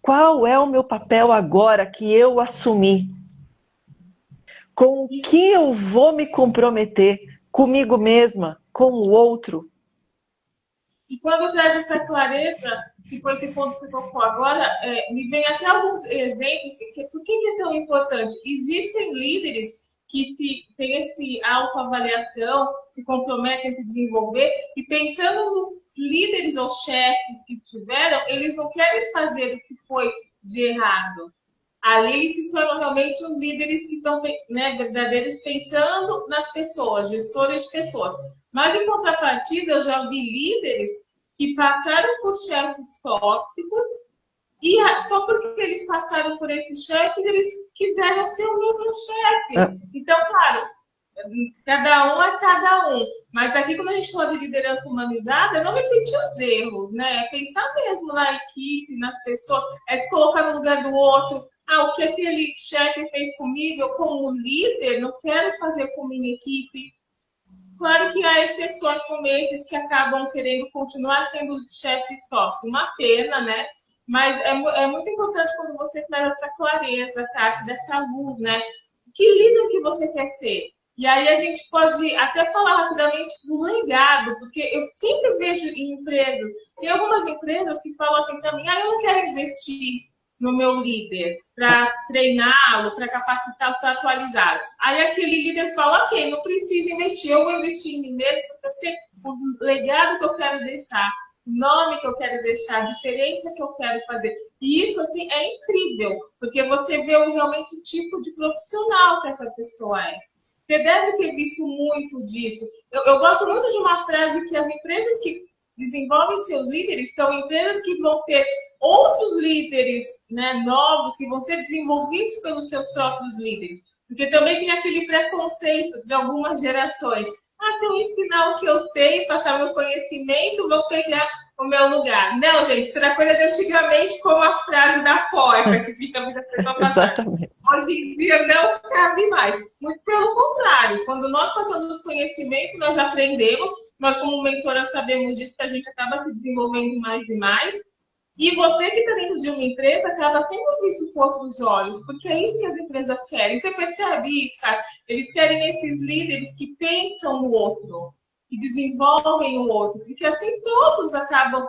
Qual é o meu papel agora que eu assumi? Com o que eu vou me comprometer? Comigo mesma? Com o outro? E quando traz essa clareza, que foi esse ponto que você tocou agora, me vem até alguns exemplos. Por que é tão importante? Existem líderes que se tem esse autoavaliação, se comprometem a se desenvolver, e pensando nos líderes ou chefes que tiveram, eles não querem fazer o que foi de errado. Ali eles se tornam realmente os líderes que estão, né, verdadeiros, pensando nas pessoas, gestores de pessoas. Mas, em contrapartida, eu já vi líderes que passaram por chefes tóxicos e só porque eles passaram por esses chefes, eles quiseram ser o mesmo chefe. Então, claro, cada um é cada um. Mas aqui, quando a gente fala de liderança humanizada, é não repetir os erros, né? É pensar mesmo na equipe, nas pessoas, é se colocar no lugar do outro. Ah, o que aquele chefe fez comigo, eu como líder, não quero fazer com minha equipe. Claro que há exceções como esses que acabam querendo continuar sendo chefes tóxicos. Uma pena, né? Mas é muito importante quando você traz essa clareza, Tati, dessa luz, né? Que líder que você quer ser? E aí a gente pode até falar rapidamente do legado, porque eu sempre vejo em empresas, tem algumas empresas que falam assim para mim, eu não quero investir no meu líder para treiná-lo, para capacitá-lo, para atualizá-lo. Aí aquele líder fala, ok, não precisa investir, eu vou investir em mim mesmo, porque eu sei o legado que eu quero deixar, o nome que eu quero deixar, a diferença que eu quero fazer. E isso, assim, é incrível, porque você vê realmente o tipo de profissional que essa pessoa é. Você deve ter visto muito disso. Eu gosto muito de uma frase que as empresas que desenvolvem seus líderes são empresas que vão ter outros líderes, né, novos, que vão ser desenvolvidos pelos seus próprios líderes. Porque também tem aquele preconceito de algumas gerações. Ah, se eu ensinar o que eu sei, passar meu conhecimento, vou pegar o meu lugar. Não, gente, isso era coisa de antigamente, como a frase da porta, que fica a pessoa para trás. Hoje em dia não cabe mais. Muito pelo contrário, quando nós passamos conhecimento, nós aprendemos, nós como mentora sabemos disso, que a gente acaba se desenvolvendo mais e mais. E você que está dentro de uma empresa acaba sendo visto com outros olhos, porque é isso que as empresas querem. Você percebe isso, cara? Eles querem esses líderes que pensam no outro, que desenvolvem o outro, porque assim todos acabam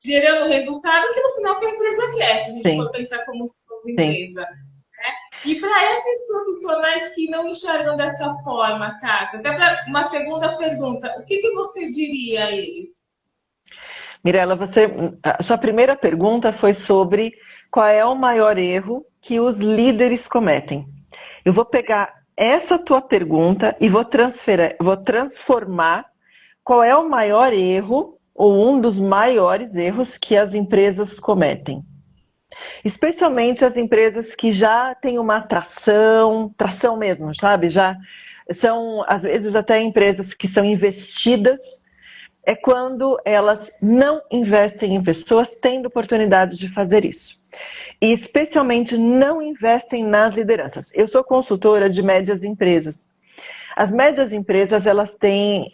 gerando resultado que no final que a empresa quer, se a gente for pensar como empresa. Né? E para esses profissionais que não enxergam dessa forma, Kátia, até para uma segunda pergunta, o que você diria a eles? Mirela, a sua primeira pergunta foi sobre qual é o maior erro que os líderes cometem. Eu vou pegar essa tua pergunta e vou transformar qual é o maior erro ou um dos maiores erros que as empresas cometem. Especialmente as empresas que já têm uma tração mesmo, sabe? Já são, às vezes, até empresas que são investidas. É quando elas não investem em pessoas tendo oportunidade de fazer isso. E especialmente não investem nas lideranças. Eu sou consultora de médias empresas. As médias empresas, elas têm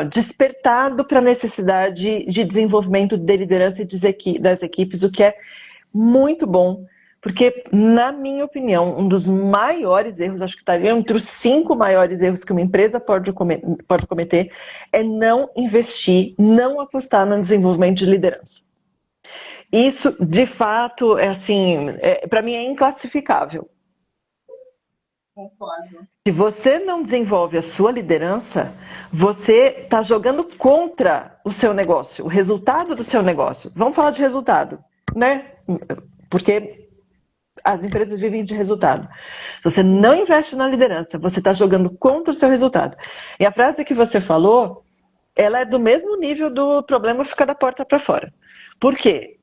despertado para a necessidade de desenvolvimento de liderança e das equipes, o que é muito bom. Porque, na minha opinião, um dos maiores erros, acho que estaria entre os 5 maiores erros que uma empresa pode cometer, é não investir, não apostar no desenvolvimento de liderança. Isso, de fato, para mim é inclassificável. Concordo. Se você não desenvolve a sua liderança, você está jogando contra o seu negócio, o resultado do seu negócio. Vamos falar de resultado, né? Porque as empresas vivem de resultado. Você não investe na liderança, você está jogando contra o seu resultado. E a frase que você falou, ela é do mesmo nível do problema ficar da porta para fora. Por quê?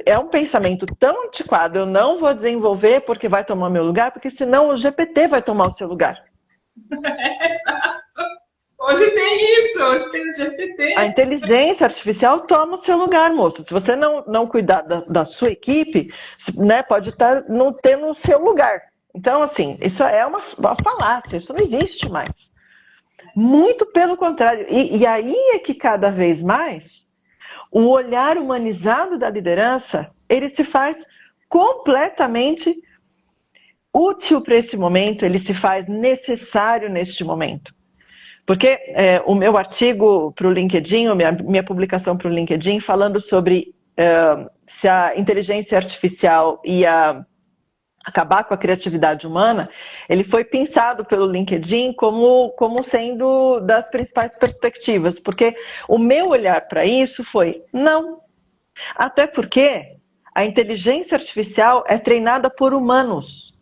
É um pensamento tão antiquado, eu não vou desenvolver porque vai tomar meu lugar, porque senão o GPT vai tomar o seu lugar. Exato. Hoje tem isso, hoje tem o GPT. A inteligência artificial toma o seu lugar, moça. Se você não cuidar da sua equipe, né, pode não ter no seu lugar. Então, assim, isso é uma falácia, isso não existe mais. Muito pelo contrário. E aí é que cada vez mais o olhar humanizado da liderança, ele se faz completamente útil para esse momento, ele se faz necessário neste momento. Porque o meu artigo para o LinkedIn, minha publicação para o LinkedIn, falando sobre se a inteligência artificial ia acabar com a criatividade humana, ele foi pensado pelo LinkedIn como sendo das principais perspectivas, porque o meu olhar para isso foi não. Até porque A inteligência artificial é treinada por humanos.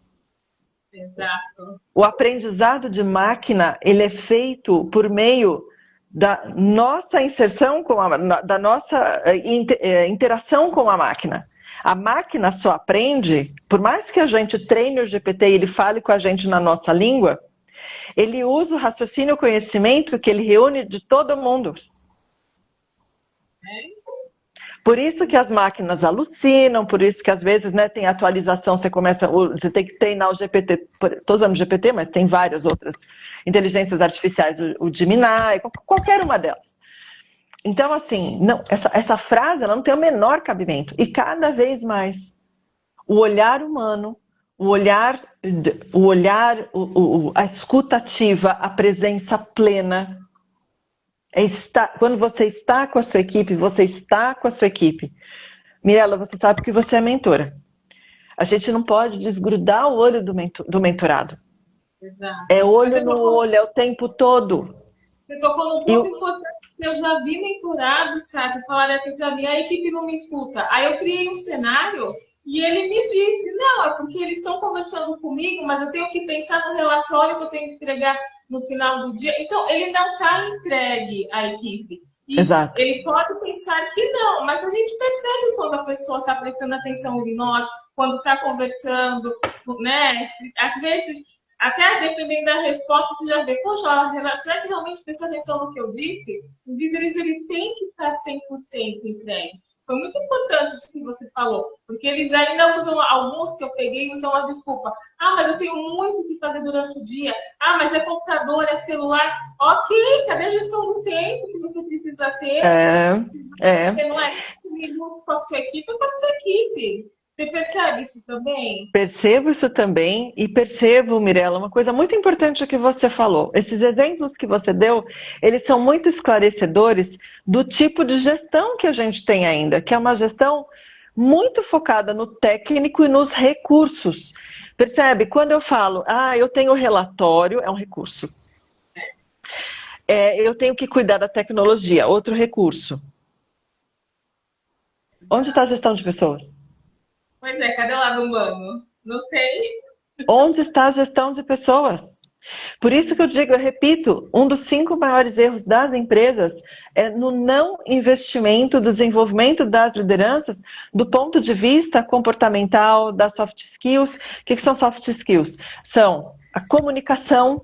Exato. O aprendizado de máquina, ele é feito por meio da nossa inserção da nossa interação com a máquina. A máquina só aprende, por mais que a gente treine o GPT e ele fale com a gente na nossa língua, ele usa o raciocínio e o conhecimento que ele reúne de todo mundo. É isso. Por isso que as máquinas alucinam, por isso que às vezes, né, tem atualização, você tem que treinar o GPT, estou usando o GPT, mas tem várias outras inteligências artificiais, o Gemini, qualquer uma delas. Então, assim, não, essa frase ela não tem o menor cabimento. E cada vez mais, o olhar humano, a escuta ativa, a presença plena, quando você está com a sua equipe, você está com a sua equipe. Mirela, você sabe que você é mentora. A gente não pode desgrudar o olho do mentorado. Exato. É olho no olho, é o tempo todo. Você tocou num ponto importante que eu já vi mentorados, Kátia, falarem assim para mim, a equipe não me escuta. Aí eu criei um cenário e ele me disse, não, é porque eles estão conversando comigo, mas eu tenho que pensar no relatório que eu tenho que entregar no final do dia. Então, ele não está entregue à equipe. E Exato. Ele pode pensar que não, mas a gente percebe quando a pessoa está prestando atenção em nós, quando está conversando, né? Às vezes, até dependendo da resposta, você já vê, poxa, será que realmente prestou atenção no que eu disse? Os líderes, eles têm que estar 100% entregues. Foi muito importante isso que você falou, porque eles ainda usam, alguns que eu peguei, usam a desculpa. Ah, mas eu tenho muito o que fazer durante o dia. Ah, mas é computador, é celular. Ok, cadê a gestão do tempo que você precisa ter? Porque não é 5 minutos com a sua equipe, é com a sua equipe. Você percebe isso também? Percebo isso também e percebo, Mirela, uma coisa muito importante que você falou. Esses exemplos que você deu, eles são muito esclarecedores do tipo de gestão que a gente tem ainda, que é uma gestão muito focada no técnico e nos recursos. Percebe? Quando eu falo, eu tenho relatório, é um recurso. Eu tenho que cuidar da tecnologia, outro recurso. Onde está a gestão de pessoas? Pois é, cadê o lado humano? Não tem. Onde está a gestão de pessoas? Por isso que eu digo, eu repito, um dos 5 maiores erros das empresas é no não investimento, desenvolvimento das lideranças do ponto de vista comportamental, das soft skills. O que são soft skills? São a comunicação,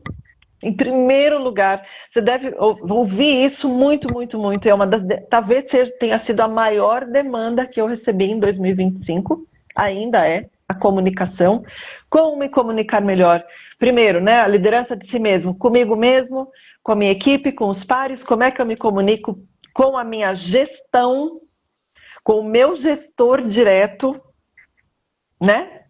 em primeiro lugar. Você deve ouvir isso muito, muito, muito. Talvez tenha sido a maior demanda que eu recebi em 2025, ainda é. A comunicação, como me comunicar melhor. Primeiro, né, a liderança de si mesmo, comigo mesmo, com a minha equipe, com os pares, como é que eu me comunico com a minha gestão, com o meu gestor direto, né?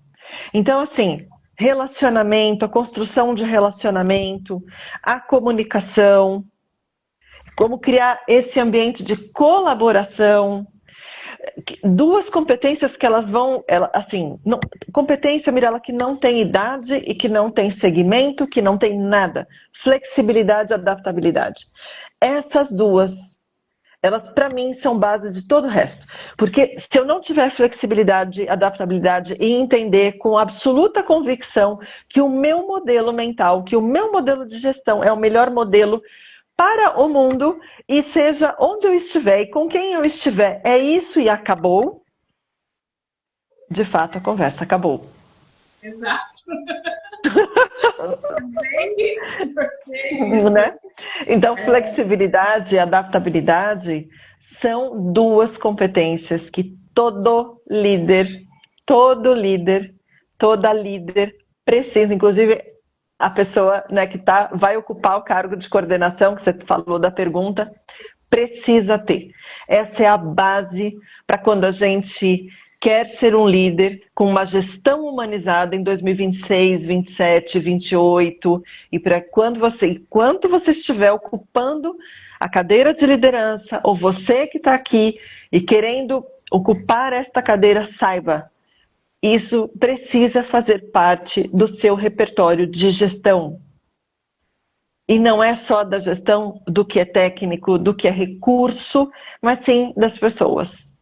Então, assim, relacionamento, a construção de relacionamento, a comunicação, como criar esse ambiente de colaboração. 2 competências que elas vão, assim, competência, Mirela, que não tem idade e que não tem segmento, que não tem nada. Flexibilidade e adaptabilidade. Essas 2, elas para mim são base de todo o resto. Porque se eu não tiver flexibilidade, adaptabilidade e entender com absoluta convicção que o meu modelo mental, que o meu modelo de gestão é o melhor modelo para o mundo, e seja onde eu estiver e com quem eu estiver, é isso e acabou, de fato a conversa acabou. Exato. Né? Então, flexibilidade e adaptabilidade são 2 competências que todo líder, toda líder precisa, inclusive a pessoa, né, que vai ocupar o cargo de coordenação, que você falou da pergunta, precisa ter. Essa é a base para quando a gente quer ser um líder com uma gestão humanizada em 2026, 27, 28, e para enquanto você estiver ocupando a cadeira de liderança, ou você que está aqui e querendo ocupar esta cadeira, saiba, isso precisa fazer parte do seu repertório de gestão. E não é só da gestão do que é técnico, do que é recurso, mas sim das pessoas.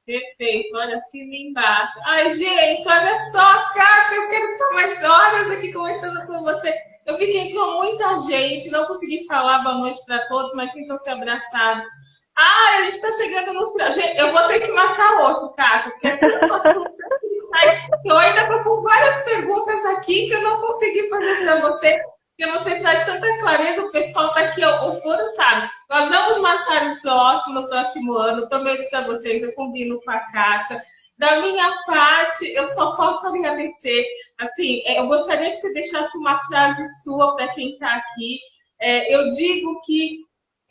Perfeito, olha assim embaixo. Ai, gente, olha só, Kátia, eu quero estar mais horas aqui conversando com você. Eu vi que entrou muita gente, não consegui falar boa noite para todos, mas sintam-se abraçados. Ah, a gente está chegando no final. Gente, eu vou ter que marcar outro, Kátia, porque é tanto assunto, tanto insight. Eu ainda estou com várias perguntas aqui que eu não consegui fazer para você. Porque você traz tanta clareza, o pessoal está aqui, o foro sabe. Nós vamos marcar o próximo, no próximo ano. Prometo para vocês, eu combino com a Kátia. Da minha parte, eu só posso agradecer. Assim, eu gostaria que você deixasse uma frase sua para quem está aqui. Eu digo que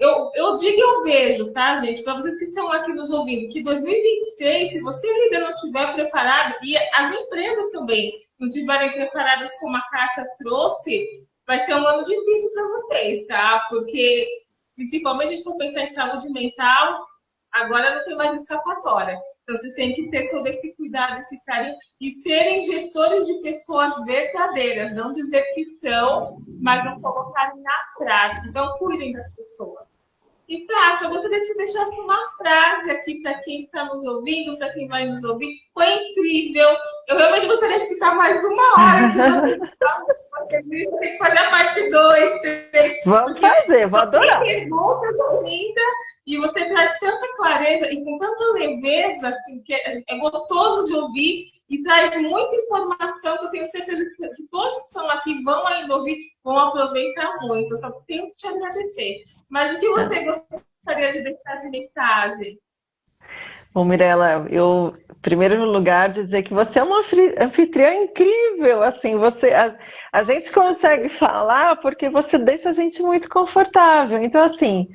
eu digo e eu vejo, tá, gente? Para vocês que estão aqui nos ouvindo, que 2026, se você ainda não estiver preparado, e as empresas também não estiverem preparadas como a Kátia trouxe, vai ser um ano difícil para vocês, tá? Porque, principalmente, a gente for pensar em saúde mental, agora não tem mais escapatória. Então, vocês têm que ter todo esse cuidado, esse carinho e serem gestores de pessoas verdadeiras. Não dizer que são, mas não colocarem na prática. Então, cuidem das pessoas. E, Kátia, eu gostaria que você deixasse uma frase aqui para quem está nos ouvindo, para quem vai nos ouvir. Foi incrível. Eu realmente gostaria de ficar mais uma hora aqui. Você tem que fazer a parte 2, 3. Vamos fazer, vou adorar. Tem perguntas ainda. E você traz tanta clareza e com tanta leveza, assim, que é gostoso de ouvir e traz muita informação que eu tenho certeza que todos que estão aqui vão ainda ouvir, vão aproveitar muito. Eu só tenho que te agradecer. Mas o que você gostaria de deixar de mensagem? Bom, Mirela, eu, em primeiro lugar, dizer que você é uma anfitriã incrível, assim, a gente consegue falar porque você deixa a gente muito confortável. Então, assim,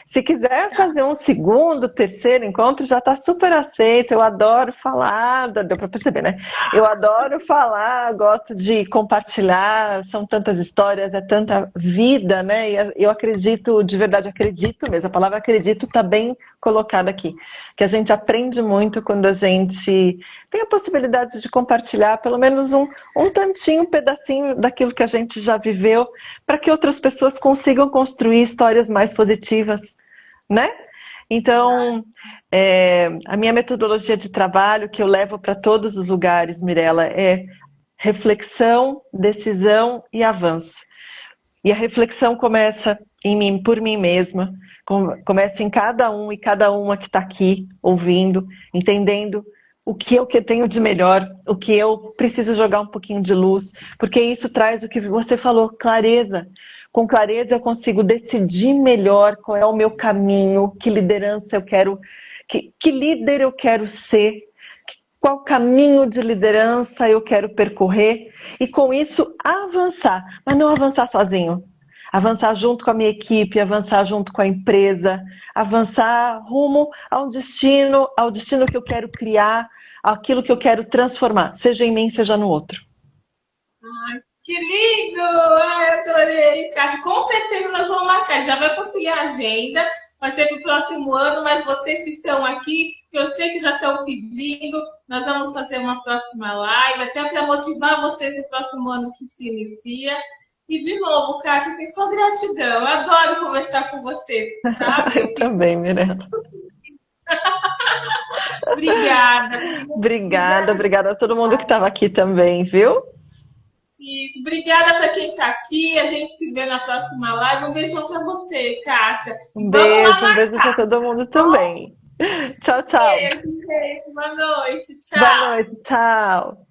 se quiser fazer um segundo, terceiro encontro, já está super aceito. Eu adoro falar, deu para perceber, né? Eu adoro falar, gosto de compartilhar, são tantas histórias, é tanta vida, né? E eu acredito, de verdade, acredito mesmo, a palavra acredito está bem colocada aqui, que a gente aprende muito quando a gente tem a possibilidade de compartilhar pelo menos um tantinho, um pedacinho daquilo que a gente já viveu, para que outras pessoas consigam construir histórias mais positivas, né? Então, a minha metodologia de trabalho que eu levo para todos os lugares, Mirela, é reflexão, decisão e avanço. E a reflexão começa em mim, por mim mesma, começa em cada um e cada uma que está aqui ouvindo, entendendo o que eu tenho de melhor, o que eu preciso jogar um pouquinho de luz, porque isso traz o que você falou, clareza. Com clareza eu consigo decidir melhor qual é o meu caminho, que liderança eu quero, que líder eu quero ser, qual caminho de liderança eu quero percorrer e com isso avançar, mas não avançar sozinho. Avançar junto com a minha equipe, avançar junto com a empresa, avançar rumo ao destino que eu quero criar, aquilo que eu quero transformar, seja em mim, seja no outro. Ai, que lindo! Ai, adorei, Kátia. Com certeza nós vamos marcar. Já vai conciliar a agenda, vai ser para o próximo ano, mas vocês que estão aqui, que eu sei que já estão pedindo, nós vamos fazer uma próxima live, até para motivar vocês no próximo ano que se inicia. E, de novo, Kátia, assim, só gratidão. Eu adoro conversar com você, tá? Eu também, Mirela. Obrigada a todo mundo que estava aqui também, viu? Isso, obrigada para quem está aqui. A gente se vê na próxima live. Um beijão para você, Kátia. Um beijo para todo mundo também. Tchau, tchau. Beijo, boa noite, tchau. Boa noite, tchau.